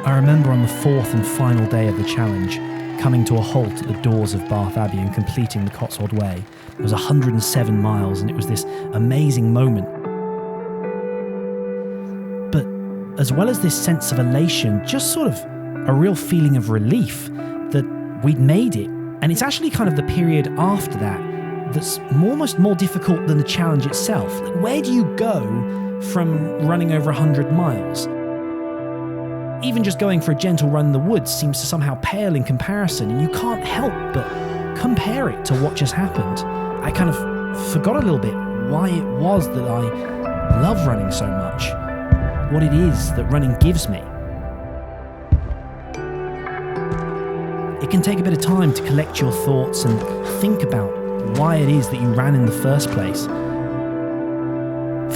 I remember on the fourth and final day of the challenge, coming to a halt at the doors of Bath Abbey and completing the Cotswold Way. It was 107 miles, and it was this amazing moment. But as well as this sense of elation, just sort of a real feeling of relief that we'd made it. And it's actually kind of the period after that that's almost more difficult than the challenge itself. Like, where do you go from running over 100 miles? Even just going for a gentle run in the woods seems to somehow pale in comparison, and you can't help but compare it to what just happened. I kind of forgot a little bit why it was that I love running so much, what it is that running gives me. It can take a bit of time to collect your thoughts and think about why it is that you ran in the first place.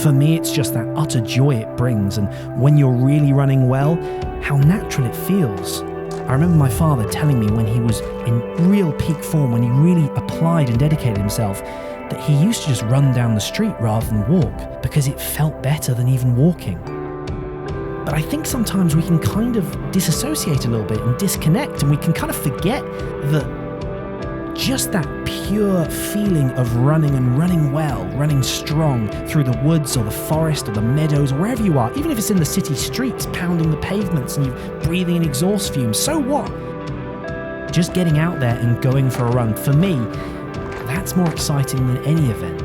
For me, it's just that utter joy it brings, and when you're really running well, how natural it feels. I remember my father telling me when he was in real peak form, when he really applied and dedicated himself, that he used to just run down the street rather than walk because it felt better than even walking. But I think sometimes we can kind of disassociate a little bit and disconnect, and we can kind of forget that just that pure feeling of running and running well, running strong through the woods or the forest or the meadows or wherever you are, even if it's in the city streets, pounding the pavements and you're breathing in exhaust fumes, so what? Just getting out there and going for a run, for me, that's more exciting than any event.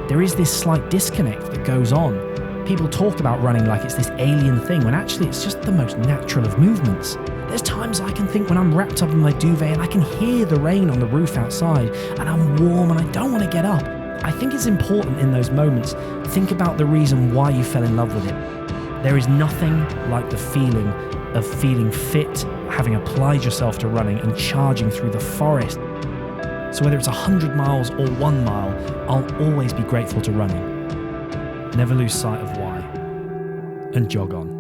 There is this slight disconnect that goes on. People talk about running like it's this alien thing, when actually it's just the most natural of movements. There's times I can think when I'm wrapped up in my duvet and I can hear the rain on the roof outside and I'm warm and I don't want to get up. I think it's important in those moments, think about the reason why you fell in love with it. There is nothing like the feeling of feeling fit, having applied yourself to running and charging through the forest. So whether it's 100 miles or 1 mile, I'll always be grateful to running. Never lose sight of why, and jog on.